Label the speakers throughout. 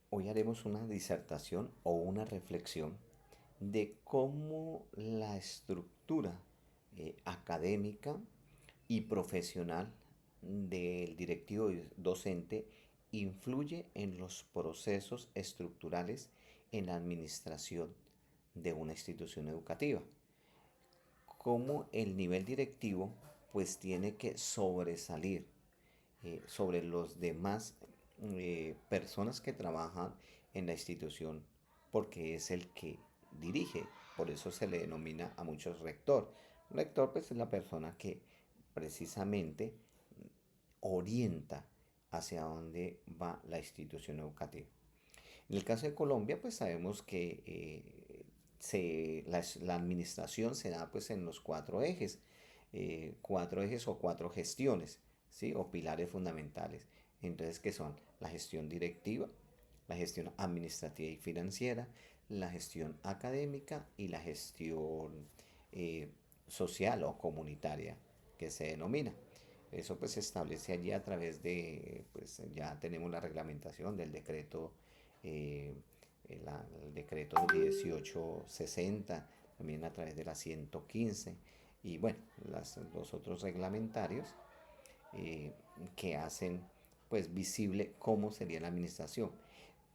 Speaker 1: Hoy haremos una disertación o una reflexión de cómo la estructura académica y profesional del directivo docente influye en los procesos estructurales en la administración de una institución educativa. Cómo el nivel directivo pues tiene que sobresalir sobre los demás personas que trabajan en la institución porque es el que dirige. Por eso se le denomina a muchos rector. Rector pues es la persona que precisamente orienta hacia dónde va la institución educativa. En el caso de Colombia, pues sabemos que la administración se da pues en los cuatro ejes o cuatro gestiones, ¿sí? O pilares fundamentales. Entonces, ¿qué son? La gestión directiva, la gestión administrativa y financiera, la gestión académica y la gestión eh, social o comunitaria, que se denomina. Eso pues se establece allí a través de, pues ya tenemos la reglamentación del decreto, eh, el decreto 1860, también a través de la 115 y bueno, los otros reglamentarios eh, que hacen pues visible cómo sería la administración.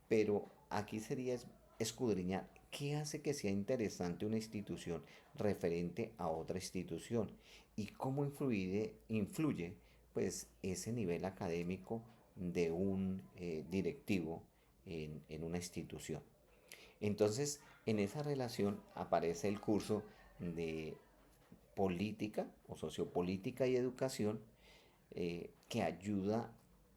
Speaker 1: Pero aquí sería escudriñar qué hace que sea interesante una institución referente a otra institución y cómo influye pues ese nivel académico de un directivo en una institución. Entonces, en esa relación aparece el curso de política o sociopolítica y educación que ayuda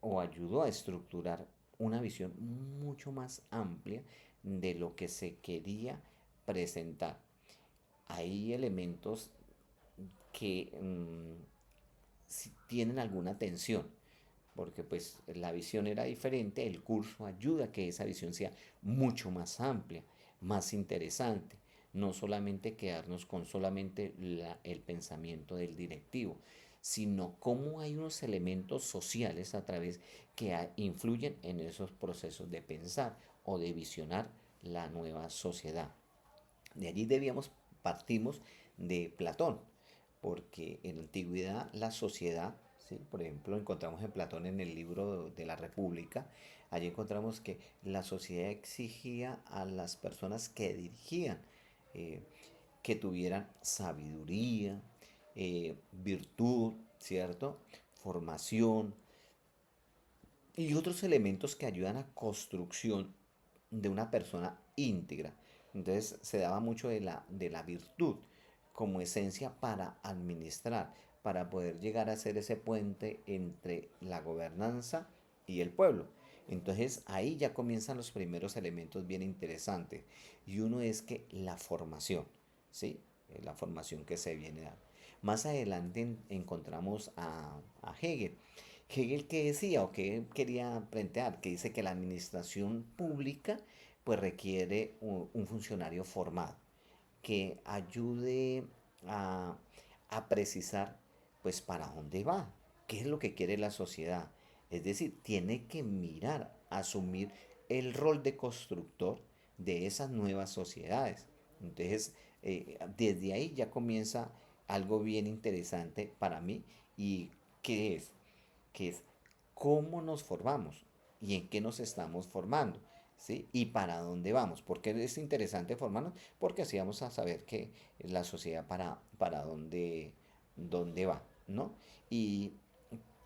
Speaker 1: o ayudó a estructurar una visión mucho más amplia de lo que se quería presentar. Hay elementos que si tienen alguna tensión, porque pues la visión era diferente, el curso ayuda a que esa visión sea mucho más amplia, más interesante, no solamente quedarnos con solamente el pensamiento del directivo, sino cómo hay unos elementos sociales a través que influyen en esos procesos de pensar o de visionar la nueva sociedad. De allí partimos de Platón, porque en la antigüedad la sociedad, ¿sí? Por ejemplo, encontramos en Platón en el libro de la República, allí encontramos que la sociedad exigía a las personas que dirigían eh, que tuvieran sabiduría, virtud, ¿cierto? Formación y otros elementos que ayudan a construcción de una persona íntegra. Entonces se daba mucho de la virtud como esencia para administrar, para poder llegar a ser ese puente entre la gobernanza y el pueblo. Entonces ahí ya comienzan los primeros elementos bien interesantes. Y uno es que la formación, ¿sí? La formación que se viene dando. Más adelante encontramos a Hegel. Hegel que decía o que quería plantear, que dice que la administración pública pues requiere un funcionario formado que ayude a, a precisar pues para dónde va, qué es lo que quiere la sociedad. Es decir, tiene que mirar, asumir el rol de constructor de esas nuevas sociedades. Entonces, desde ahí ya comienza algo bien interesante para mí y que es cómo nos formamos y en qué nos estamos formando, ¿sí? Y para dónde vamos. ¿Por qué es interesante formarnos? Porque así vamos a saber que la sociedad para dónde va, ¿no? Y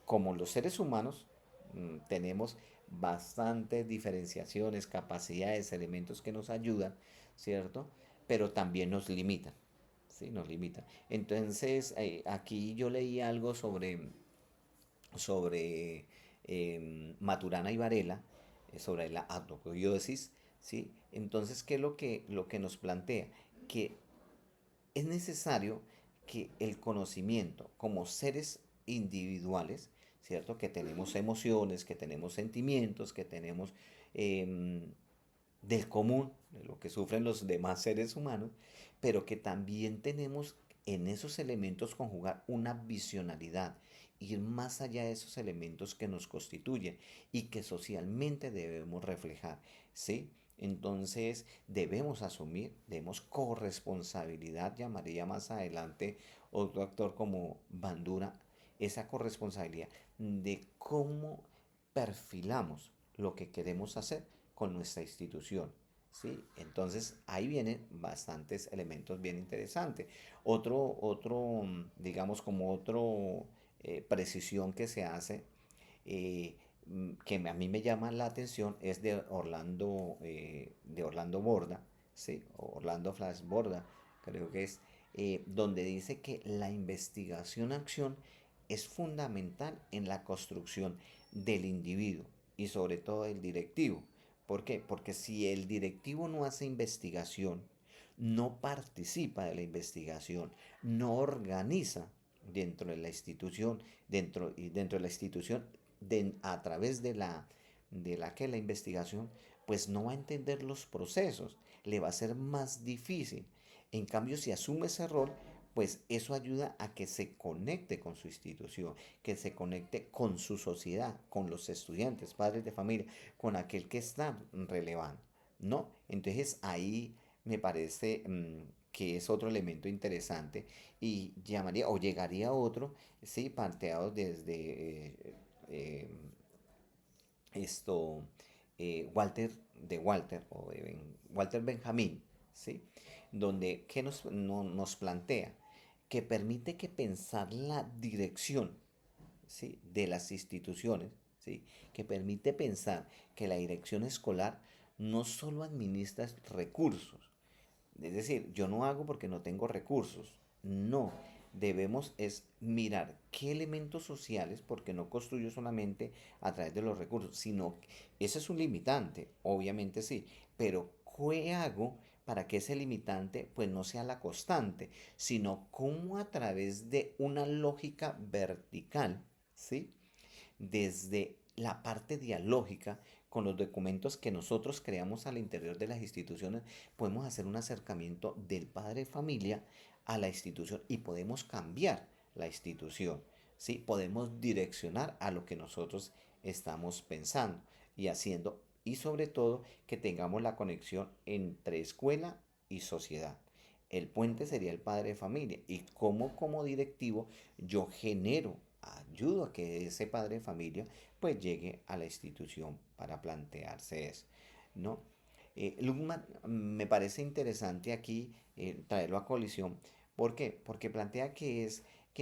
Speaker 1: como los seres humanos tenemos bastantes diferenciaciones, capacidades, elementos que nos ayudan, ¿cierto? Pero también nos limitan, ¿sí? Nos limitan. Entonces, aquí yo leí algo sobre Maturana y Varela, sobre la apoteosis, ¿sí? Entonces, ¿qué es lo que nos plantea? Que es necesario que el conocimiento como seres individuales, ¿cierto? Que tenemos emociones, que tenemos sentimientos, que tenemos eh, del común, de lo que sufren los demás seres humanos, pero que también tenemos en esos elementos conjugar una visionalidad ir más allá de esos elementos que nos constituyen y que socialmente debemos reflejar, ¿sí? Entonces debemos asumir, debemos corresponsabilidad, llamaría más adelante otro actor como Bandura, esa corresponsabilidad de cómo perfilamos lo que queremos hacer con nuestra institución. ¿Sí? Entonces ahí vienen bastantes elementos bien interesantes. Digamos, como otro precisión que se hace, eh, que a mí me llama la atención, es de Orlando Borda, ¿sí? Orlando Flash Borda, creo que es, donde dice que la investigación-acción es fundamental en la construcción del individuo y sobre todo del directivo. ¿Por qué? Porque si el directivo no hace investigación, no participa de la investigación, no organiza dentro de la institución, dentro de la institución, a través de la investigación, pues no va a entender los procesos, le va a ser más difícil. En cambio, si asume ese rol, pues eso ayuda a que se conecte con su institución, que se conecte con su sociedad, con los estudiantes, padres de familia, con aquel que está relevando, ¿no? Entonces ahí me parece que es otro elemento interesante y llamaría o llegaría otro, sí, planteado desde eh, esto, Walter de Walter o de Walter Benjamin, ¿sí? Donde que nos plantea que permite que pensar la dirección, ¿sí? De las instituciones, ¿sí? Que permite pensar que la dirección escolar no solo administra recursos, es decir, yo no hago porque no tengo recursos. No, debemos es mirar qué elementos sociales, porque no construyo solamente a través de los recursos, sino ese es un limitante, obviamente sí, pero ¿qué hago para que ese limitante pues no sea la constante, sino cómo a través de una lógica vertical, ¿sí? Desde la parte dialógica con los documentos que nosotros creamos al interior de las instituciones, podemos hacer un acercamiento del padre de familia a la institución y podemos cambiar la institución, ¿sí? Podemos direccionar a lo que nosotros estamos pensando y haciendo y sobre todo que tengamos la conexión entre escuela y sociedad. El puente sería el padre de familia y como directivo yo genero, ayudo a que ese padre de familia pues llegue a la institución para plantearse eso, ¿no? Luhmann me parece interesante aquí traerlo a colisión. ¿Por qué? Porque plantea que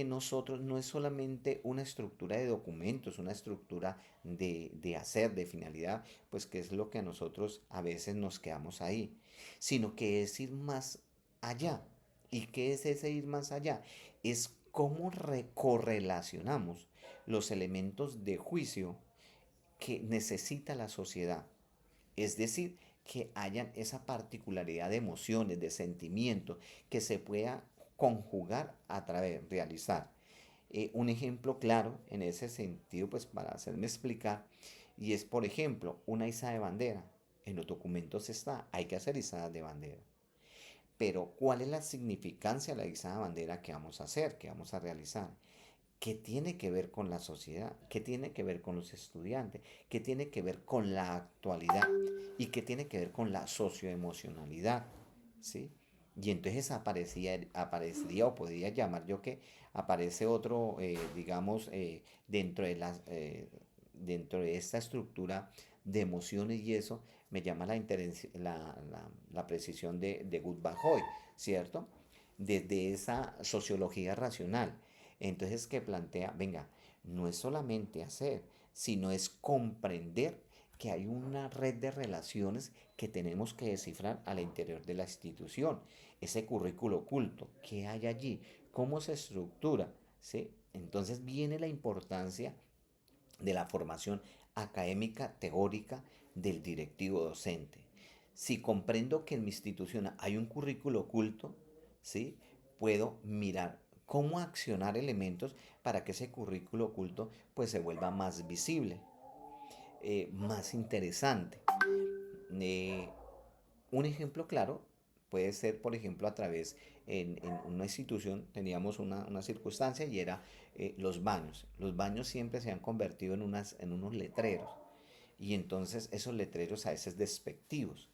Speaker 1: nosotros no es solamente una estructura de documentos, una estructura de hacer, de finalidad, pues que es lo que a nosotros a veces nos quedamos ahí, sino que es ir más allá. ¿Y qué es ese ir más allá? Es cómo correlacionamos los elementos de juicio que necesita la sociedad. Es decir, que hayan esa particularidad de emociones, de sentimientos, que se pueda conjugar a través, realizar. Un ejemplo claro en ese sentido, pues para hacerme explicar, y es, por ejemplo, una izada de bandera. En los documentos está, hay que hacer izadas de bandera. Pero, ¿cuál es la significancia de la izada de bandera que vamos a hacer, que vamos a realizar? ¿Qué tiene que ver con la sociedad? ¿Qué tiene que ver con los estudiantes? ¿Qué tiene que ver con la actualidad? ¿Y qué tiene que ver con la socioemocionalidad? ¿Sí? Y entonces aparecería o podría llamar yo que aparece otro, digamos, dentro de esta estructura de emociones y eso, me llama la precisión de Goodbye Hoy, ¿cierto? Desde esa sociología racional. Entonces que plantea, venga, no es solamente hacer, sino es comprender que hay una red de relaciones que tenemos que descifrar al interior de la institución. Ese currículo oculto, ¿qué hay allí? ¿Cómo se estructura? ¿Sí? Entonces viene la importancia de la formación académica teórica del directivo docente. Si comprendo que en mi institución hay un currículo oculto, ¿sí? Puedo mirar cómo accionar elementos para que ese currículo oculto pues se vuelva más visible, más interesante. Eh, un ejemplo claro puede ser, por ejemplo, a través en una institución teníamos una circunstancia y era los baños. Los baños siempre se han convertido en unos letreros y entonces esos letreros a veces despectivos.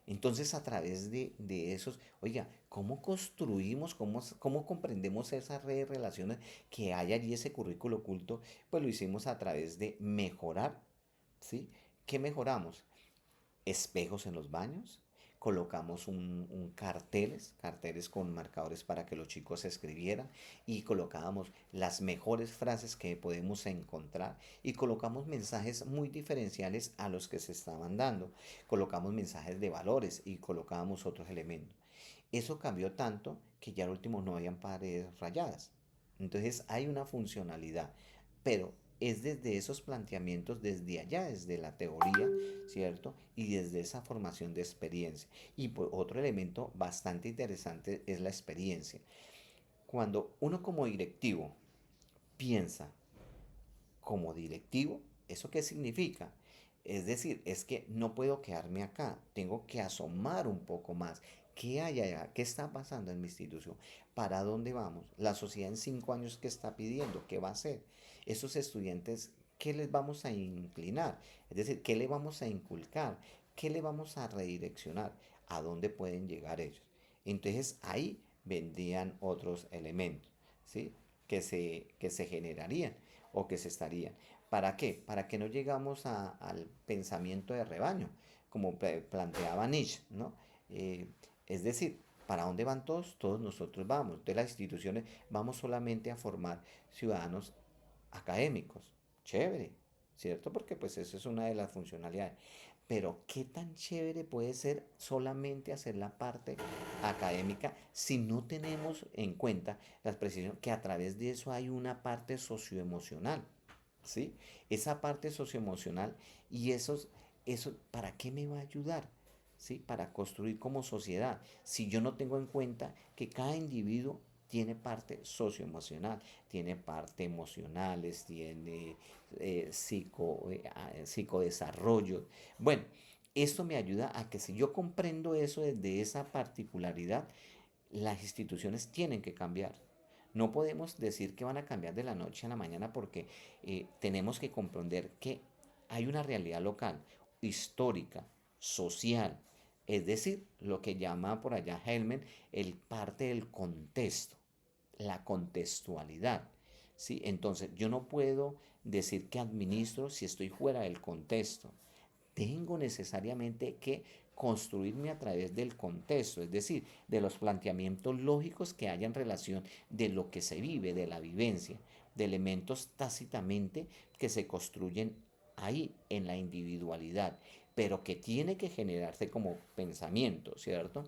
Speaker 1: Entonces, a través de esos, oiga, ¿cómo construimos, cómo comprendemos esas redes de relaciones que hay allí, ese currículo oculto? Pues lo hicimos a través de mejorar, ¿sí? ¿Qué mejoramos? Espejos en los baños, colocamos carteles con marcadores para que los chicos escribieran y colocábamos las mejores frases que podemos encontrar y colocamos mensajes muy diferenciales a los que se estaban dando. Colocamos mensajes de valores y colocábamos otros elementos. Eso cambió tanto que ya al último no habían paredes rayadas. Entonces hay una funcionalidad, pero es desde esos planteamientos, desde allá, desde la teoría, ¿cierto? Y desde esa formación de experiencia. Y pues, otro elemento bastante interesante es la experiencia. Cuando uno como directivo piensa como directivo, ¿eso qué significa? Es decir, es que no puedo quedarme acá, tengo que asomar un poco más. ¿Qué hay allá? ¿Qué está pasando en mi institución? ¿Para dónde vamos? La sociedad en 5 años, ¿qué está pidiendo? ¿Qué va a hacer? Esos estudiantes, ¿qué les vamos a inclinar? Es decir, ¿qué le vamos a inculcar? ¿Qué le vamos a redireccionar? ¿A dónde pueden llegar ellos? Entonces ahí vendrían otros elementos, ¿sí? Que se generarían o que se estarían. ¿Para qué? Para que no llegamos al pensamiento de rebaño, como planteaba Nietzsche, ¿no? Eh, es decir, ¿para dónde van todos? Todos nosotros vamos. De las instituciones vamos solamente a formar ciudadanos académicos. Chévere, ¿cierto? Porque pues eso es una de las funcionalidades. Pero ¿qué tan chévere puede ser solamente hacer la parte académica si no tenemos en cuenta las precisiones que a través de eso hay una parte socioemocional? ¿Sí? Esa parte socioemocional y eso, ¿para qué me va a ayudar? ¿Sí? Para construir como sociedad. Si yo no tengo en cuenta que cada individuo tiene parte socioemocional, tiene parte emocionales, tiene psicodesarrollo. Bueno, esto me ayuda a que si yo comprendo eso desde esa particularidad, las instituciones tienen que cambiar. No podemos decir que van a cambiar de la noche a la mañana porque tenemos que comprender que hay una realidad local, histórica, social, es decir, lo que llama por allá Helmen el parte del contexto, la contextualidad. ¿Sí? Entonces, yo no puedo decir que administro si estoy fuera del contexto. Tengo necesariamente que construirme a través del contexto, es decir, de los planteamientos lógicos que haya en relación de lo que se vive, de la vivencia, de elementos tácitamente que se construyen ahí en la individualidad, pero que tiene que generarse como pensamiento, ¿cierto?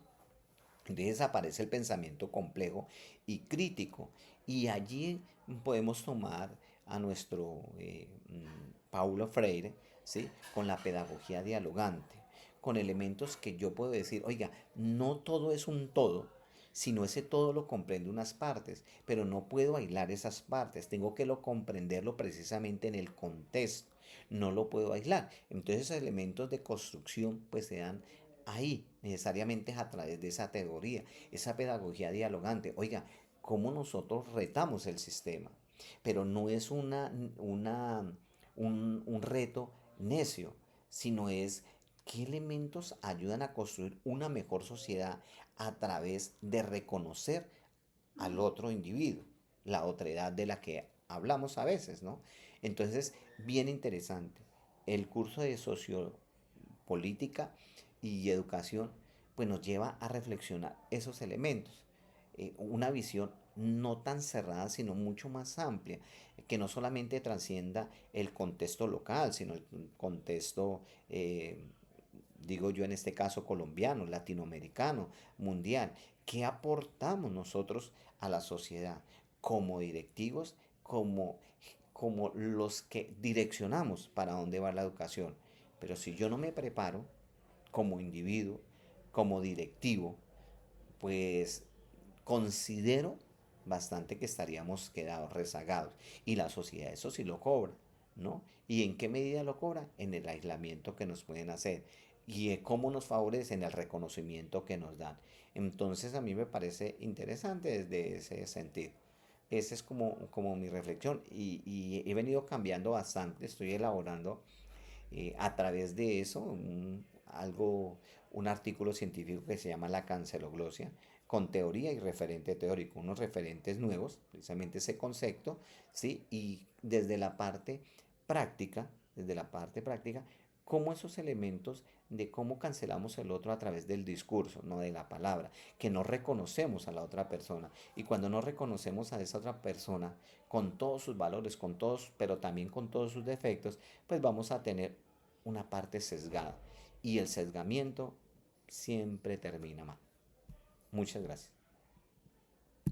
Speaker 1: Entonces aparece el pensamiento complejo y crítico. Y allí podemos tomar a nuestro Paulo Freire, ¿sí? Con la pedagogía dialogante, con elementos que yo puedo decir, oiga, no todo es un todo, sino ese todo lo comprende unas partes, pero no puedo aislar esas partes, tengo que comprenderlo precisamente en el contexto, no lo puedo aislar. Entonces esos elementos de construcción pues se dan ahí, necesariamente es a través de esa teoría, esa pedagogía dialogante. Oiga, cómo nosotros retamos el sistema, pero no es un reto necio, sino es qué elementos ayudan a construir una mejor sociedad a través de reconocer al otro individuo, la otredad de la que hablamos a veces, ¿no? Entonces, bien interesante. El curso de sociopolítica y educación, pues nos lleva a reflexionar esos elementos. Una visión no tan cerrada, sino mucho más amplia, que no solamente trascienda el contexto local, sino el contexto, digo yo en este caso, colombiano, latinoamericano, mundial. ¿Qué aportamos nosotros a la sociedad como directivos, como los que direccionamos para dónde va la educación? Pero si yo no me preparo como individuo, como directivo, pues considero bastante que estaríamos quedados rezagados. Y la sociedad eso sí lo cobra, ¿no? ¿Y en qué medida lo cobra? En el aislamiento que nos pueden hacer y cómo nos favorece en el reconocimiento que nos dan. Entonces a mí me parece interesante desde ese sentido. Esa es como mi reflexión y he venido cambiando bastante, estoy elaborando a través de eso un artículo científico que se llama la canceloglosia, con teoría y referente teórico, unos referentes nuevos, precisamente ese concepto, ¿sí? Y desde la parte práctica, cómo esos elementos de cómo cancelamos el otro a través del discurso, no de la palabra, que no reconocemos a la otra persona. Y cuando no reconocemos a esa otra persona con todos sus valores, con todos, pero también con todos sus defectos, pues vamos a tener una parte sesgada. Y el sesgamiento siempre termina mal. Muchas gracias.